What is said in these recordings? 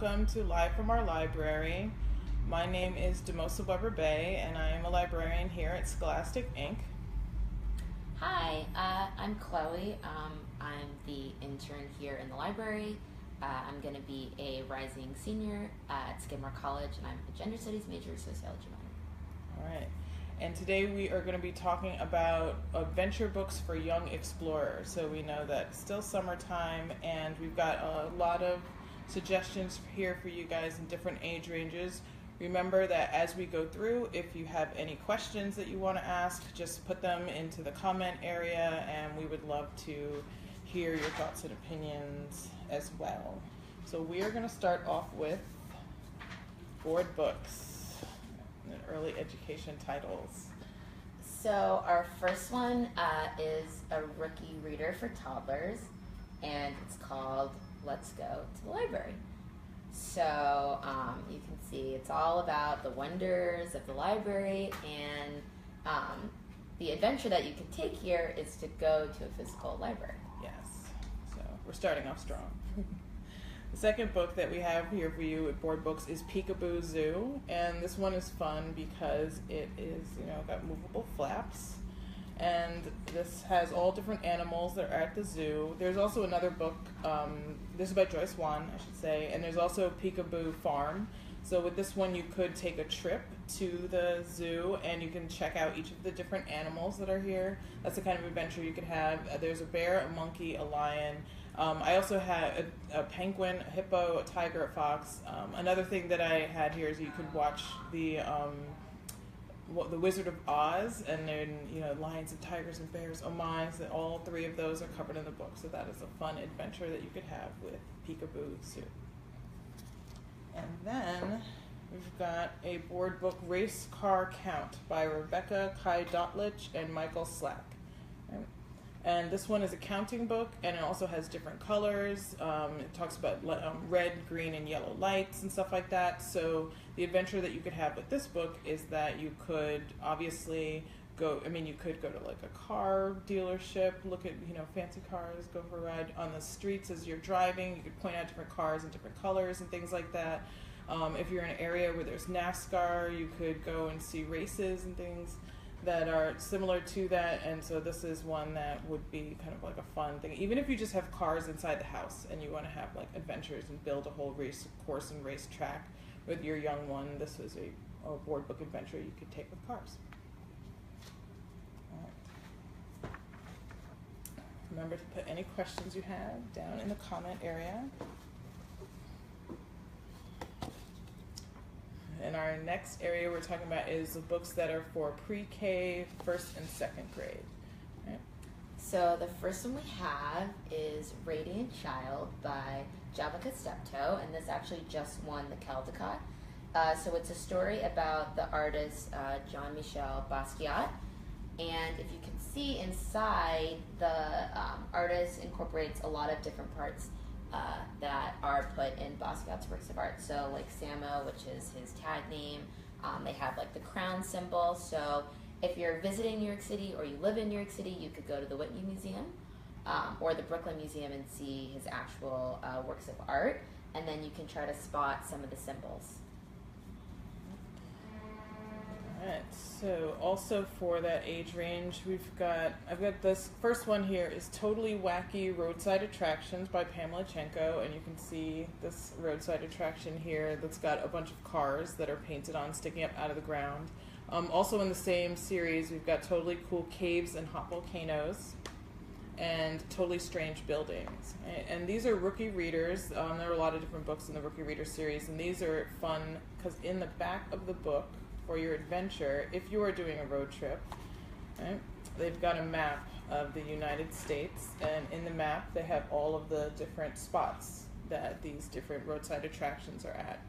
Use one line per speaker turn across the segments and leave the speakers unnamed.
welcome to Live from our library. My name is Demosa Weber Bay, and I am a librarian here at Scholastic, Inc.
Hi, I'm Chloe. I'm the intern here in the library. I'm going to be a rising senior at Skidmore College, and I'm a gender studies major, sociology minor.
All right. And today we are going to be talking about adventure books for young explorers. So we know that it's still summertime, and we've got a lot of suggestions here for you guys in different age ranges. Remember that as we go through, if you have any questions that you want to ask, just put them into the comment area, and we would love to hear your thoughts and opinions as well. So we are going to start off with board books and early education titles.
So our first one is a rookie reader for toddlers, and it's called Let's Go to the Library. So you can see it's all about the wonders of the library, and the adventure that you can take here is to go to a physical library.
Yes, so we're starting off strong. The second book that we have here for you at Board Books is Peekaboo Zoo, and this one is fun because it is, got movable flaps, and this has all different animals that are at the zoo. There's also another book, this is by Joyce Wan, I should say, and there's also Peekaboo Farm. So with this one, you could take a trip to the zoo and you can check out each of the different animals that are here. That's the kind of adventure you could have. There's a bear, a monkey, a lion. I also had a penguin, a hippo, a tiger, a fox. Another thing that I had here is you could watch the Wizard of Oz, and then lions and tigers and bears. Oh my! So all three of those are covered in the book. So that is a fun adventure that you could have with Peekaboo Zoo. And then we've got a board book, Race Car Count, by Rebecca Kai Dotlich and Michael Slack. Right? And this one is a counting book, and it also has different colors. It talks about red, green, and yellow lights and stuff like that. So the adventure that you could have with this book is that you could obviously you could go to like a car dealership, look at fancy cars, go for a ride on the streets as you're driving. You could point out different cars and different colors and things like that. If you're in an area where there's NASCAR, you could go and see races and things that are similar to that, and so this is one that would be kind of like a fun thing. Even if you just have cars inside the house and you want to have like adventures and build a whole race course and race track with your young one, this is a board book adventure you could take with cars. All right. Remember to put any questions you have down in the comment area. And our next area we're talking about is the books that are for pre-K, first and second grade. Right?
So the first one we have is Radiant Child by Javika Steptoe, and this actually just won the Caldecott. So it's a story about the artist Jean-Michel Basquiat. And if you can see inside, the artist incorporates a lot of different parts that are put in Basquiat's works of art. So like Samo, which is his tag name, they have like the crown symbol. So if you're visiting New York City or you live in New York City, you could go to the Whitney Museum or the Brooklyn Museum and see his actual works of art, and then you can try to spot some of the symbols.
Alright, so also for that age range, I've got this first one here is Totally Wacky Roadside Attractions by Pamela Chenko, and you can see this roadside attraction here that's got a bunch of cars that are painted on, sticking up out of the ground. Also in the same series, we've got Totally Cool Caves and Hot Volcanoes, and Totally Strange Buildings. Right? And these are rookie readers. There are a lot of different books in the rookie reader series, and these are fun because in the back of the book, for your adventure, if you are doing a road trip, right, they've got a map of the United States, and in the map they have all of the different spots that these different roadside attractions are at.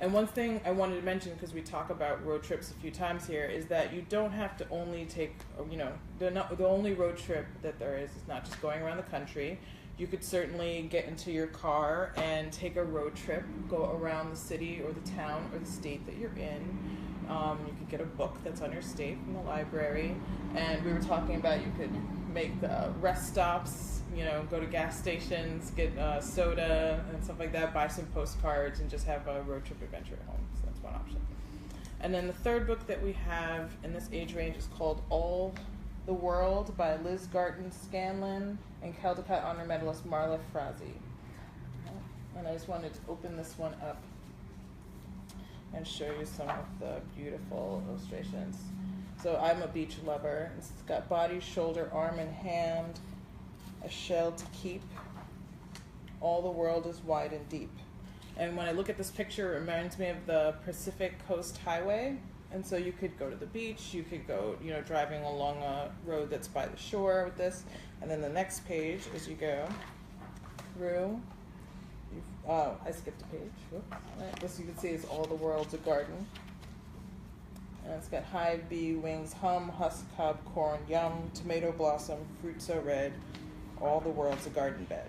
And one thing I wanted to mention, because we talk about road trips a few times here, is that you don't have to only take, the only road trip that there is not just going around the country. You could certainly get into your car and take a road trip, go around the city or the town or the state that you're in. You could get a book that's on your state from the library, and we were talking about you could make rest stops, go to gas stations, get soda and stuff like that, buy some postcards, and just have a road trip adventure at home. So that's one option. And then the third book that we have in this age range is called All the World by Liz Garton Scanlon and Caldecott Honor Medalist Marla Frazee. And I just wanted to open this one up and show you some of the beautiful illustrations. So I'm a beach lover. It's got body, shoulder, arm, and hand, a shell to keep. All the world is wide and deep. And when I look at this picture, it reminds me of the Pacific Coast Highway. And so you could go to the beach, you could go, driving along a road that's by the shore with this. And then the next page, as you go through, I skipped a page. Whoops. This you can see is All the World's a Garden. And it's got hive, bee, wings, hum, husk, cob, corn, yum, tomato blossom, fruit so red, all the world's a garden bed.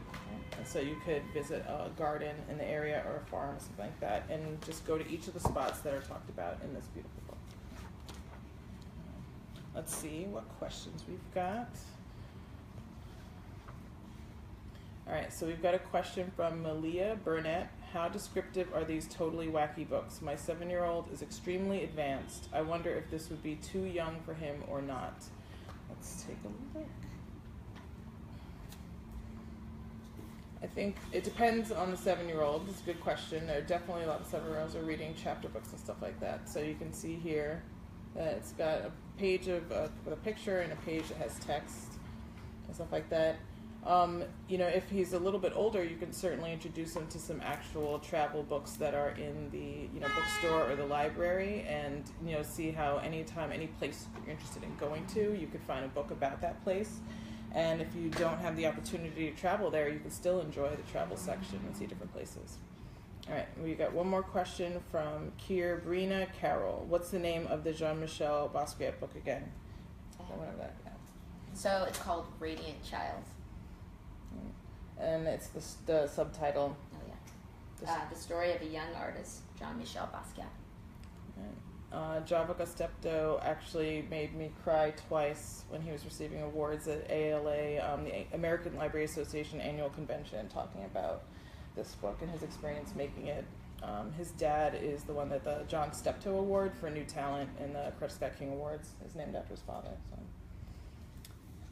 And so you could visit a garden in the area or a farm or something like that and just go to each of the spots that are talked about in this beautiful book. Let's see what questions we've got. All right, so we've got a question from Malia Burnett. How descriptive are these totally wacky books? My 7-year-old is extremely advanced. I wonder if this would be too young for him or not. Let's take a look. I think it depends on the 7-year-old. It's a good question. There are definitely a lot of 7-year-olds are reading chapter books and stuff like that. So you can see here that it's got a page with a picture and a page that has text and stuff like that. If he's a little bit older, you can certainly introduce him to some actual travel books that are in the bookstore or the library, and see how anytime, any place you're interested in going to, you could find a book about that place. And if you don't have the opportunity to travel there, you can still enjoy the travel section and see different places. All right, we got one more question from Kier Brina Carroll. What's the name of the Jean-Michel Basquiat book again?
So it's called Radiant Child.
And it's the subtitle.
Oh yeah. The story of a young artist, Jean-Michel Basquiat.
Java Steptoe actually made me cry twice when he was receiving awards at ALA, the American Library Association annual convention, talking about this book and his experience making it. His dad is the one that the John Steptoe Award for New Talent in the Coretta Scott King Awards is named after his father. So,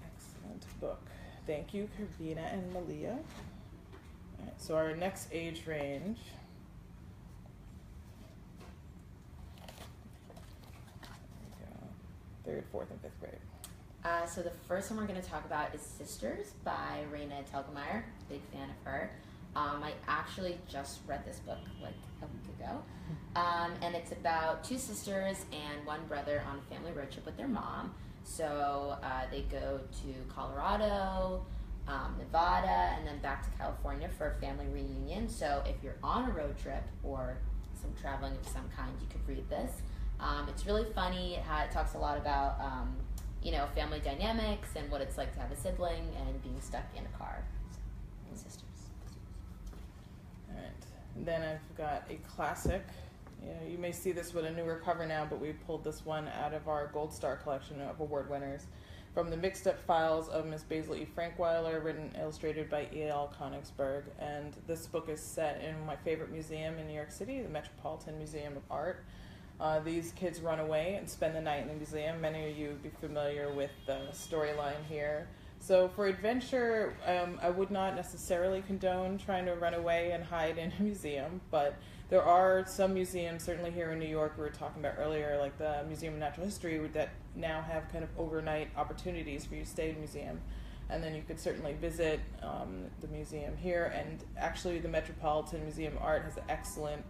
excellent book. Thank you, Karina and Malia. All right, so our next age range. There we go. 3rd, 4th, and 5th grade.
So the first one we're going to talk about is Sisters by Raina Telgemeier. Big fan of her. I actually just read this book like a week ago. And it's about 2 sisters and 1 brother on a family road trip with their mom. So they go to Colorado, Nevada, and then back to California for a family reunion. So if you're on a road trip or some traveling of some kind, you could read this. It's really funny. It talks a lot about family dynamics and what it's like to have a sibling and being stuck in a car. So, Sisters.
All right. And then I've got a classic. You may see this with a newer cover now, but we pulled this one out of our Gold Star collection of award winners from the Mixed Up Files of Miss Basil E. Frankweiler, written and illustrated by E.L. Konigsberg. And this book is set in my favorite museum in New York City, the Metropolitan Museum of Art. These kids run away and spend the night in the museum. Many of you would be familiar with the storyline here. So for adventure, I would not necessarily condone trying to run away and hide in a museum, but there are some museums, certainly here in New York, we were talking about earlier, like the Museum of Natural History, that now have kind of overnight opportunities for you to stay in a museum. And then you could certainly visit the museum here. And actually, the Metropolitan Museum of Art has an excellent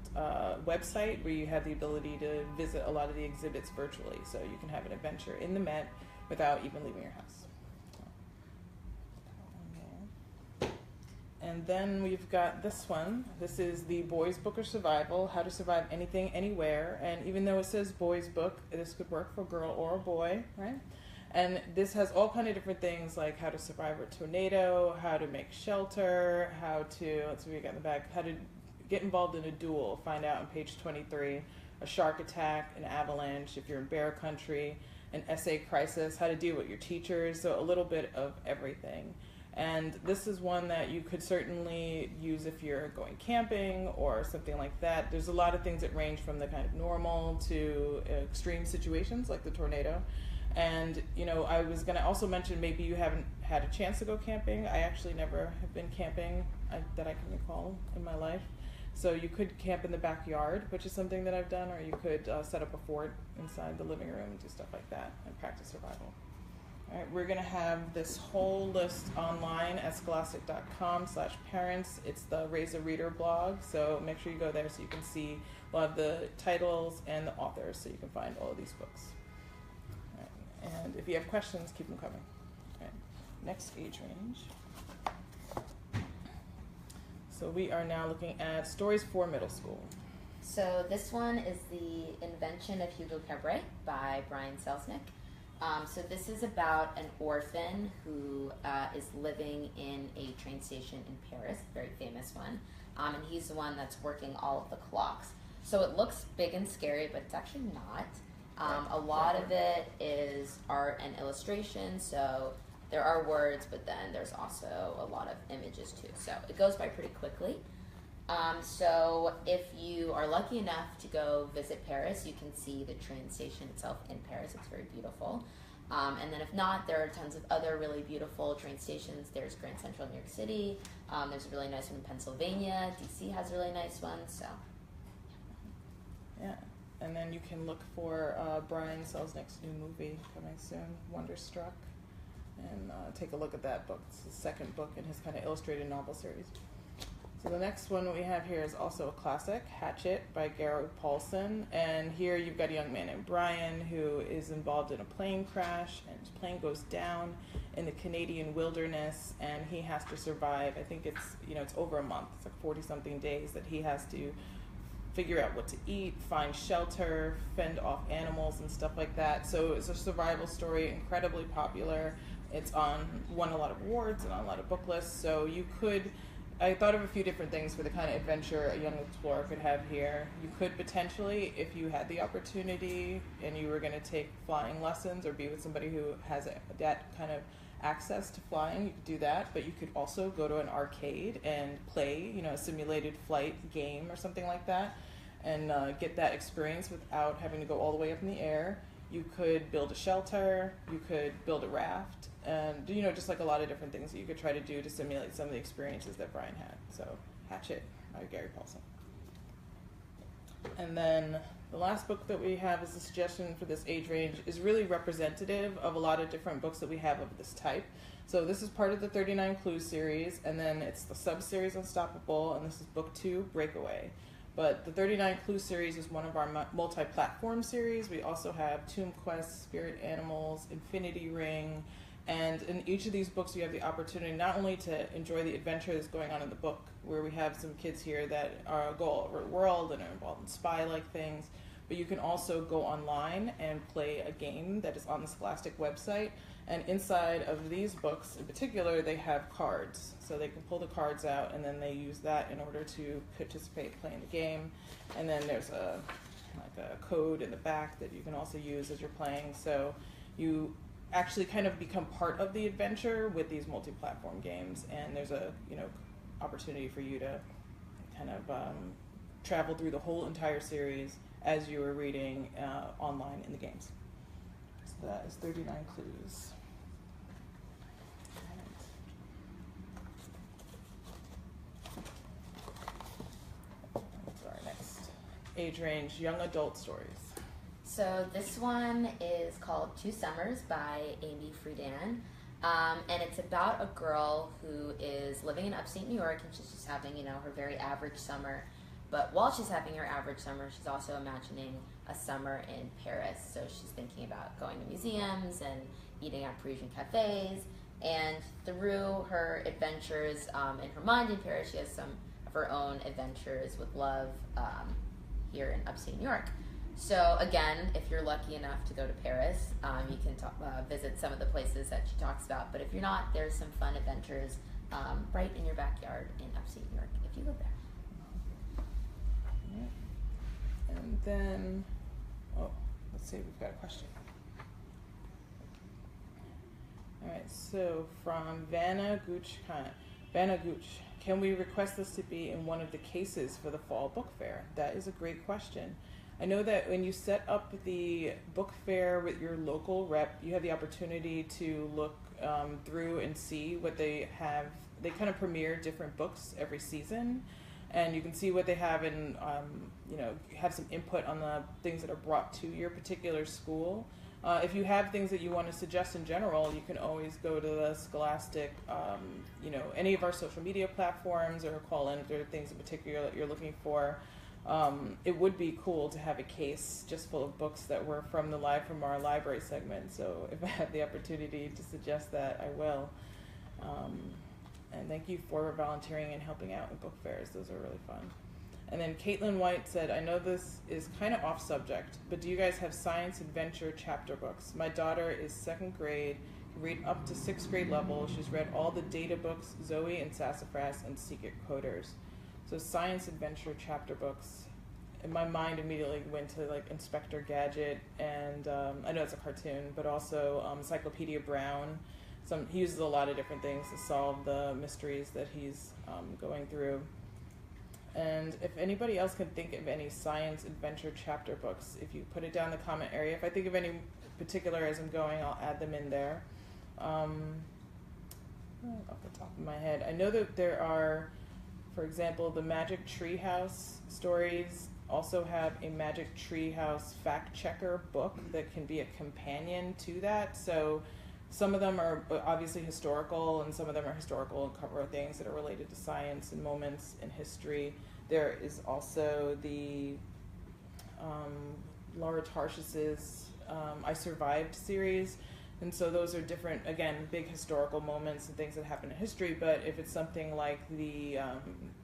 website where you have the ability to visit a lot of the exhibits virtually. So you can have an adventure in the Met without even leaving your house. And then we've got this one. This is the Boys Book of Survival, How to Survive Anything, Anywhere. And even though it says boys book, this could work for a girl or a boy, right? And this has all kind of different things like how to survive a tornado, how to make shelter, how to, let's see what we got in the back, how to get involved in a duel. Find out on page 23, a shark attack, an avalanche, if you're in bear country, an essay crisis, how to deal with your teachers, so a little bit of everything. And this is one that you could certainly use if you're going camping or something like that. There's a lot of things that range from the kind of normal to extreme situations like the tornado. And, you know, I was going to also mention maybe you haven't had a chance to go camping. I actually never have been camping that I can recall in my life. So you could camp in the backyard, which is something that I've done, or you could set up a fort inside the living room and do stuff like that and practice survival. All right, we're going to have this whole list online at scholastic.com/parents. It's the Raise a Reader blog, so make sure you go there so you can see a lot of the titles and the authors so you can find all of these books. All right, and if you have questions, keep them coming. All right, next age range. So we are now looking at stories for middle school.
So this one is The Invention of Hugo Cabret by Brian Selznick. So this is about an orphan who is living in a train station in Paris, a very famous one, and he's the one that's working all of the clocks. So it looks big and scary, but it's actually not. A lot of it is art and illustration, so there are words, but then there's also a lot of images too. So it goes by pretty quickly. So if you are lucky enough to go visit Paris, you can see the train station itself in Paris. It's very beautiful. And then if not, there are tons of other really beautiful train stations. There's Grand Central in New York City. There's a really nice one in Pennsylvania. DC has a really nice one. So
yeah, and then you can look for Brian Selznick's new movie coming soon, Wonderstruck, and take a look at that book. It's the second book in his kind of illustrated novel series. So the next one we have here is also a classic, Hatchet by Gary Paulson. And here you've got a young man named Brian who is involved in a plane crash, and his plane goes down in the Canadian wilderness, and he has to survive. I think it's, you know, it's over a month. It's like 40-something days that he has to figure out what to eat, find shelter, fend off animals and stuff like that. So it's a survival story, incredibly popular. It's won a lot of awards and on a lot of book lists. So you could, I thought of a few different things for the kind of adventure a young explorer could have here. You could potentially, if you had the opportunity and you were going to take flying lessons or be with somebody who has that kind of access to flying, you could do that. But you could also go to an arcade and play, you know, a simulated flight game or something like that, and get that experience without having to go all the way up in the air. You could build a shelter, you could build a raft, and, you know, just like a lot of different things that you could try to do to simulate some of the experiences that Brian had. So, Hatchet by Gary Paulson. And then the last book that we have as a suggestion for this age range is really representative of a lot of different books that we have of this type. So this is part of the 39 Clues series, and then it's the sub-series Unstoppable, and this is book 2, Breakaway. But the 39 Clues series is one of our multi-platform series. We also have Tomb Quest, Spirit Animals, Infinity Ring, and in each of these books you have the opportunity not only to enjoy the adventure that's going on in the book, where we have some kids here that go all over the world and are involved in spy-like things, but you can also go online and play a game that is on the Scholastic website. And inside of these books in particular, they have cards. So they can pull the cards out, and then they use that in order to participate, playing the game. And then there's a code in the back that you can also use as you're playing. So you actually kind of become part of the adventure with these multi-platform games. And there's a, you know, opportunity for you to kind of travel through the whole entire series as you are reading online in the games. So that is 39 Clues. Our next age range, young adult stories.
So this one is called Two Summers by Amy Friedan. And it's about a girl who is living in upstate New York, and she's just having, you know, her very average summer. But while she's having her average summer, she's also imagining a summer in Paris. So she's thinking about going to museums and eating at Parisian cafes. And through her adventures in her mind in Paris, she has some of her own adventures with love here in upstate New York. So again, if you're lucky enough to go to Paris, you can visit some of the places that she talks about. But if you're not, there's some fun adventures right in your backyard in upstate New York if you live there.
And then, let's see, we've got a question. All right, so from Vanna Gooch, can we request this to be in one of the cases for the fall book fair? That is a great question. I know that when you set up the book fair with your local rep, you have the opportunity to look through and see what they have. They kind of premiere different books every season, and you can see what they have and have some input on the things that are brought to your particular school. If you have things that you want to suggest in general, you can always go to the Scholastic, any of our social media platforms, or call in if there are things in particular that you're looking for. It would be cool to have a case just full of books that were from our library segment. So if I have the opportunity to suggest that, I will. And thank you for volunteering and helping out in book fairs. Those are really fun. And then Caitlin White said, I know this is kind of off subject, but do you guys have science adventure chapter books? My daughter is 2nd grade, can read up to 6th grade level. She's read all the data books, Zoe and Sassafras, and Secret Coders. So science adventure chapter books. And my mind immediately went to like Inspector Gadget, and I know it's a cartoon, but also Encyclopedia Brown. He uses a lot of different things to solve the mysteries that he's going through. And if anybody else can think of any science adventure chapter books, if you put it down in the comment area. If I think of any particular as I'm going, I'll add them in there. Off the top of my head, I know that there are, for example, the Magic Treehouse stories also have a Magic Treehouse fact checker book that can be a companion to that. So some of them are obviously historical, and some of them are historical and cover things that are related to science and moments in history. There is also the Laura Tarshiss's I Survived series. And so those are different, again, big historical moments and things that happen in history. But if it's something like the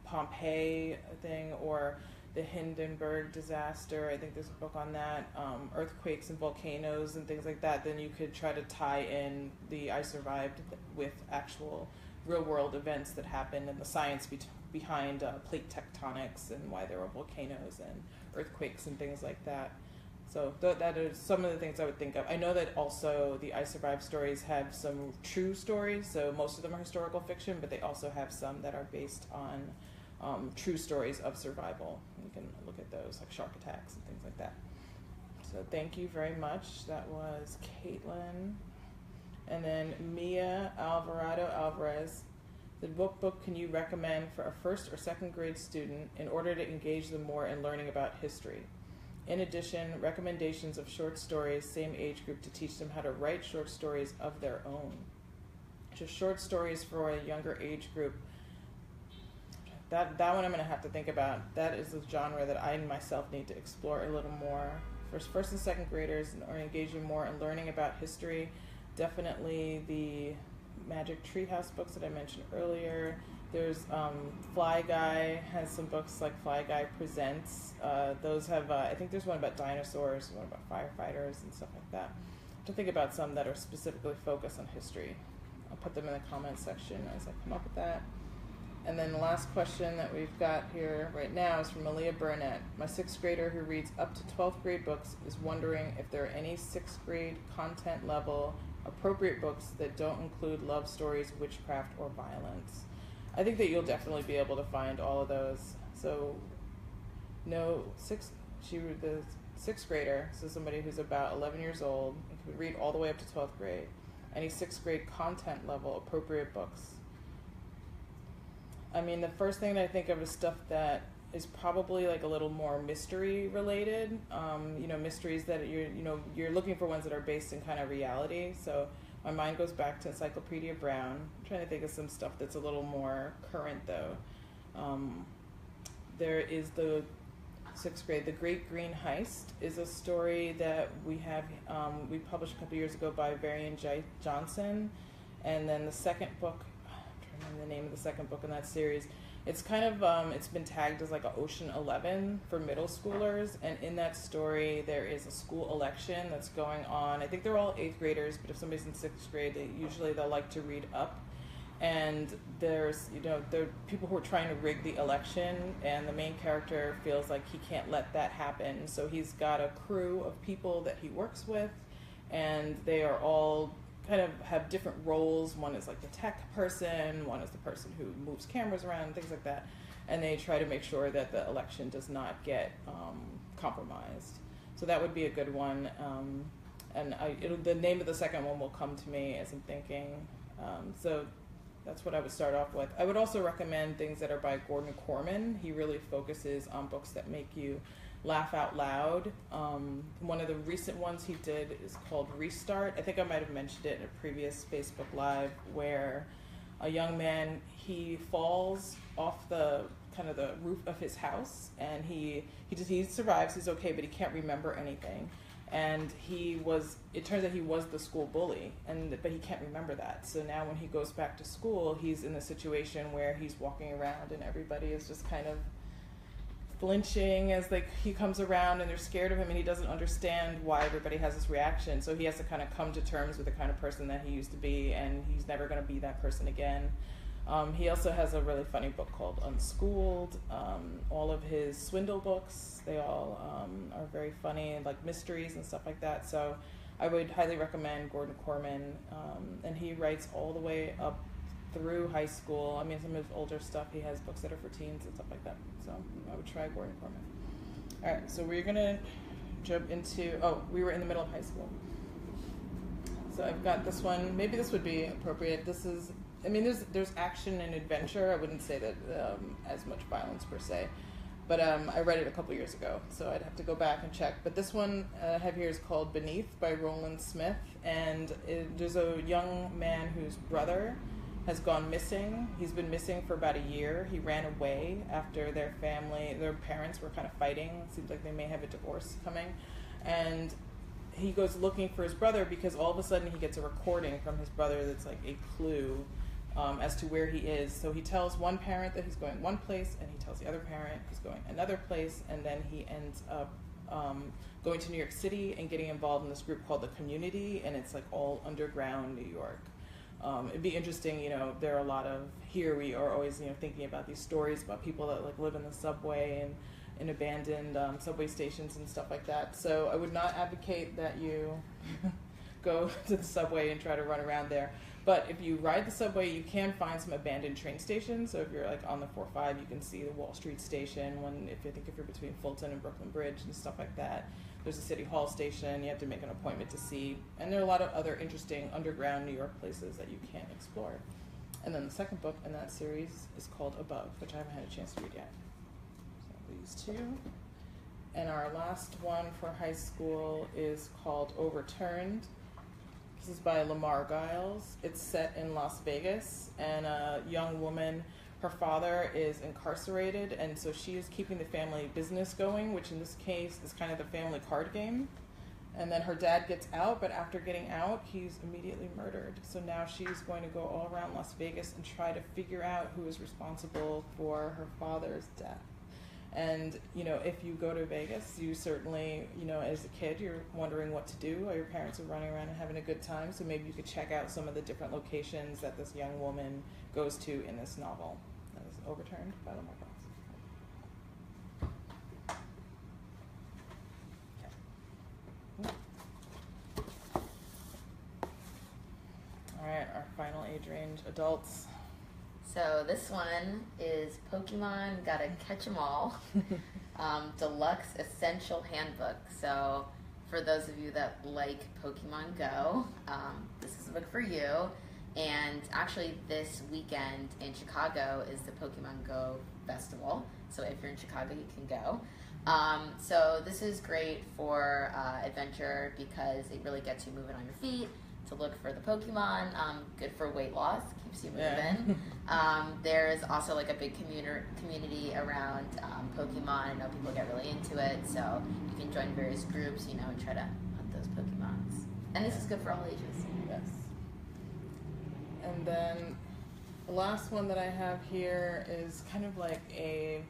Pompeii thing or the Hindenburg disaster, I think there's a book on that, earthquakes and volcanoes and things like that, then you could try to tie in the I Survived with actual real-world events that happened and the science behind plate tectonics and why there were volcanoes and earthquakes and things like that. So that is some of the things I would think of. I know that also the I Survived stories have some true stories, so most of them are historical fiction, but they also have some that are based on true stories of survival. You can look at those, like shark attacks and things like that. So thank you very much. That was Caitlin. And then Mia Alvarado Alvarez. What book can you recommend for a 1st or 2nd grade student in order to engage them more in learning about history? In addition, recommendations of short stories, same age group, to teach them how to write short stories of their own. Just short stories for a younger age group. That one I'm going to have to think about. That is a genre that I myself need to explore a little more. For 1st and 2nd graders, or engaging more in learning about history, definitely the Magic Treehouse books that I mentioned earlier. There's Fly Guy has some books like Fly Guy Presents. Those have, I think there's one about dinosaurs, one about firefighters and stuff like that. To think about some that are specifically focused on history. I'll put them in the comments section as I come up with that. And then the last question that we've got here right now is from Aaliyah Burnett. My 6th grader who reads up to 12th grade books is wondering if there are any 6th grade content level appropriate books that don't include love stories, witchcraft, or violence. I think that you'll definitely be able to find all of those. So, the 6th grader, so somebody who's about 11 years old and can read all the way up to 12th grade, any 6th grade content level appropriate books. I mean, the first thing that I think of is stuff that is probably like a little more mystery related. Mysteries that you're looking for ones that are based in kind of reality. So my mind goes back to Encyclopedia Brown. I'm trying to think of some stuff that's a little more current though. There is the 6th grade, The Great Green Heist is a story that we published a couple years ago by Varian Johnson. And then the second book, the name of the second book in that series, it's kind of it's been tagged as like a Ocean 11 for middle schoolers, and in that story there is a school election that's going on. I think they're all 8th graders, but if somebody's in 6th grade, they'll like to read up, and there's there are people who are trying to rig the election, and the main character feels like he can't let that happen, so he's got a crew of people that he works with, and they are all kind of have different roles. One is like the tech person, one is the person who moves cameras around and things like that. And they try to make sure that the election does not get compromised. So that would be a good one. And the name of the second one will come to me as I'm thinking. So that's what I would start off with. I would also recommend things that are by Gordon Corman. He really focuses on books that make you laugh out loud. One of the recent ones he did is called Restart. I think I might have mentioned it in a previous Facebook Live, where a young man, he falls off the kind of the roof of his house, and he survives, he's okay, but he can't remember anything. And it turns out he was the school bully, but he can't remember that. So now when he goes back to school, he's in a situation where he's walking around and everybody is just kind of flinching as he comes around, and they're scared of him, and he doesn't understand why everybody has this reaction. So he has to kind of come to terms with the kind of person that he used to be, and he's never going to be that person again. He also has a really funny book called Unschooled. All of his swindle books, they all are very funny, like mysteries and stuff like that. So I would highly recommend Gordon Corman. And he writes all the way up through high school. I mean, some of his older stuff, he has books that are for teens and stuff like that. So I would try Gordon Corman. All right, so we're going to jump into, we were in the middle of high school. So I've got this one. Maybe this would be appropriate. This is, I mean, there's action and adventure. I wouldn't say that as much violence per se. But I read it a couple years ago, so I'd have to go back and check. But this one I have here is called Beneath by Roland Smith. And there's a young man whose brother has gone missing. He's been missing for about a year. He ran away after their parents were kind of fighting. It seems like they may have a divorce coming. And he goes looking for his brother because all of a sudden he gets a recording from his brother that's like a clue as to where he is. So he tells one parent that he's going one place, and he tells the other parent he's going another place, and then he ends up going to New York City and getting involved in this group called The Community, and it's like all underground New York. It'd be interesting, there are a lot of, here we are always, thinking about these stories about people that like live in the subway and in abandoned subway stations and stuff like that. So I would not advocate that you go to the subway and try to run around there. But if you ride the subway, you can find some abandoned train stations. So if you're like on the 4-5, you can see the Wall Street station. If you're between Fulton and Brooklyn Bridge and stuff like that. There's a City Hall station you have to make an appointment to see. And there are a lot of other interesting underground New York places that you can explore. And then the second book in that series is called Above, which I haven't had a chance to read yet. So these two. And our last one for high school is called Overturned. This is by Lamar Giles. It's set in Las Vegas, and a young woman, her father is incarcerated, and so she is keeping the family business going, which in this case is kind of the family card game. And then her dad gets out, but after getting out, he's immediately murdered. So now she's going to go all around Las Vegas and try to figure out who is responsible for her father's death. And, if you go to Vegas, you certainly, as a kid, you're wondering what to do while your parents are running around and having a good time. So maybe you could check out some of the different locations that this young woman goes to in this novel. That was Overturned by Lamar Giles. Okay. All right, our final age range, adults.
So this one is Pokemon Gotta Catch 'Em All, Deluxe Essential Handbook. So for those of you that like Pokemon Go, this is a book for you. And actually this weekend in Chicago is the Pokemon Go Festival. So if you're in Chicago, you can go. So this is great for adventure because it really gets you moving on your feet to look for the Pokemon. Good for weight loss, keeps you moving. Yeah. There's also like a big community around Pokemon. I know people get really into it, so you can join various groups, and try to hunt those Pokemons. And this is good for all ages.
Yes. And then the last one that I have here is kind of like a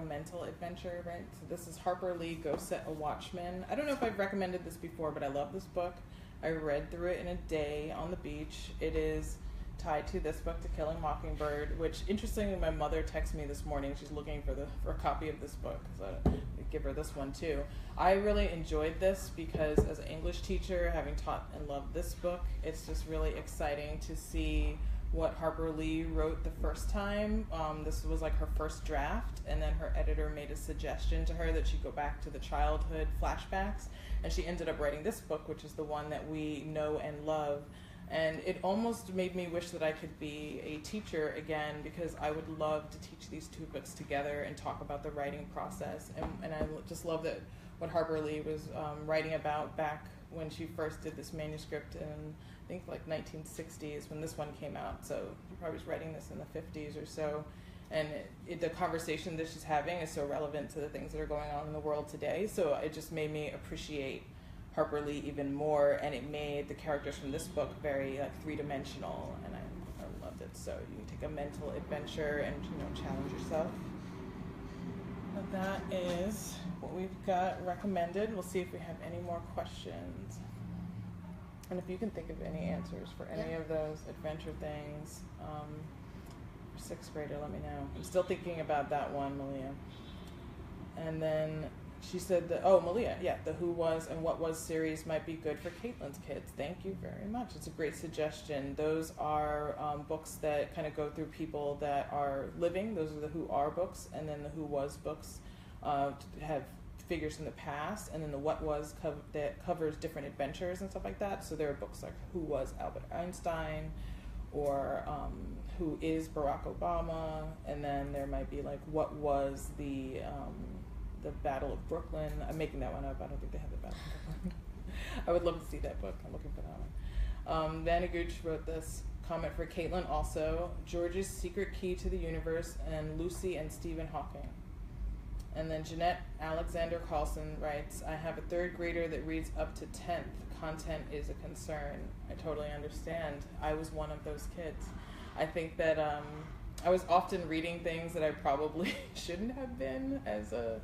mental adventure, right? So this is Harper Lee, Go Set a Watchman. I don't know if I've recommended this before, but I love this book. I read through it in a day on the beach. It is tied to this book, To Kill a Mockingbird, which interestingly my mother texted me this morning. She's looking for a copy of this book, so I give her this one too. I really enjoyed this because as an English teacher, having taught and loved this book, it's just really exciting to see what Harper Lee wrote the first time. This was like her first draft, and then her editor made a suggestion to her that she go back to the childhood flashbacks, and she ended up writing this book, which is the one that we know and love. And it almost made me wish that I could be a teacher again, because I would love to teach these two books together and talk about the writing process. And I just love that what Harper Lee was writing about back when she first did this manuscript in, I think, like 1960s when this one came out. So she probably was writing this in the 50s or so. And the conversation that she's having is so relevant to the things that are going on in the world today. So it just made me appreciate Harper Lee even more, and it made the characters from this book very like three-dimensional, and I loved it. So you can take a mental adventure and challenge yourself. And that is what we've got recommended. We'll see if we have any more questions, and if you can think of any answers for any of those adventure things. For sixth grader, let me know. I'm still thinking about that one, Malia. And then she said that, Malia, the Who Was and What Was series might be good for Caitlin's kids. Thank you very much. It's a great suggestion. Those are books that kind of go through people that are living. Those are the Who Are books, and then the Who Was books have figures from the past, and then the What Was that covers different adventures and stuff like that. So there are books like Who Was Albert Einstein, or Who Is Barack Obama, and then there might be like What Was the Battle of Brooklyn. I'm making that one up. I don't think they have the Battle of Brooklyn. I would love to see that book. I'm looking for that one. Vanna Gooch wrote this comment for Caitlin also. George's Secret Key to the Universe, and Lucy and Stephen Hawking. And then Jeanette Alexander Carlson writes, I have a third grader that reads up to 10th. Content is a concern. I totally understand. I was one of those kids. I think that I was often reading things that I probably shouldn't have been as a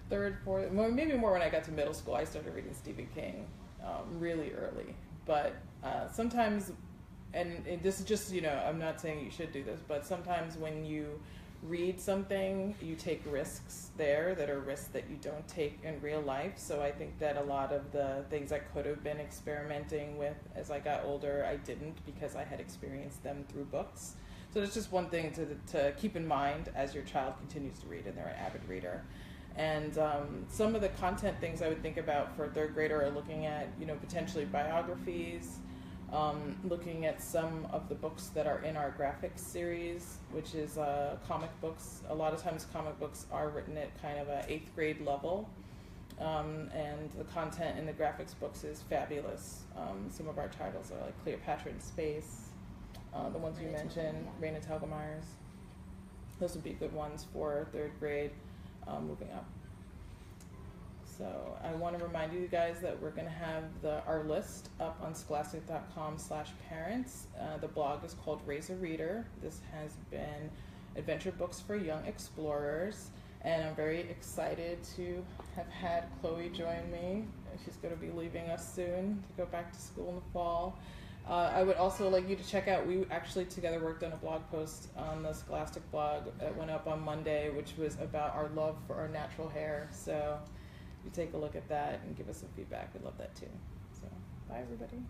third, fourth, maybe more when I got to middle school. I started reading Stephen King really early. But sometimes, and this is just, I'm not saying you should do this, but sometimes when you read something, you take risks there that are risks that you don't take in real life. So I think that a lot of the things I could have been experimenting with as I got older, I didn't, because I had experienced them through books. So it's just one thing to keep in mind as your child continues to read and they're an avid reader. And some of the content things I would think about for a third grader are looking at, potentially biographies, looking at some of the books that are in our graphics series, which is comic books. A lot of times comic books are written at kind of a 8th grade level, and the content in the graphics books is fabulous. Some of our titles are like Cleopatra in Space, the ones you mentioned, Raina Telgemeier's. Those would be good ones for 3rd grade, moving up. So I want to remind you guys that we're going to have our list up on scholastic.com/parents. The blog is called Raise a Reader. This has been Adventure Books for Young Explorers, and I'm very excited to have had Chloe join me. She's going to be leaving us soon to go back to school in the fall. I would also like you to check out, we actually together worked on a blog post on the Scholastic blog that went up on Monday, which was about our love for our natural hair. So you take a look at that and give us some feedback. We'd love that too. So bye everybody.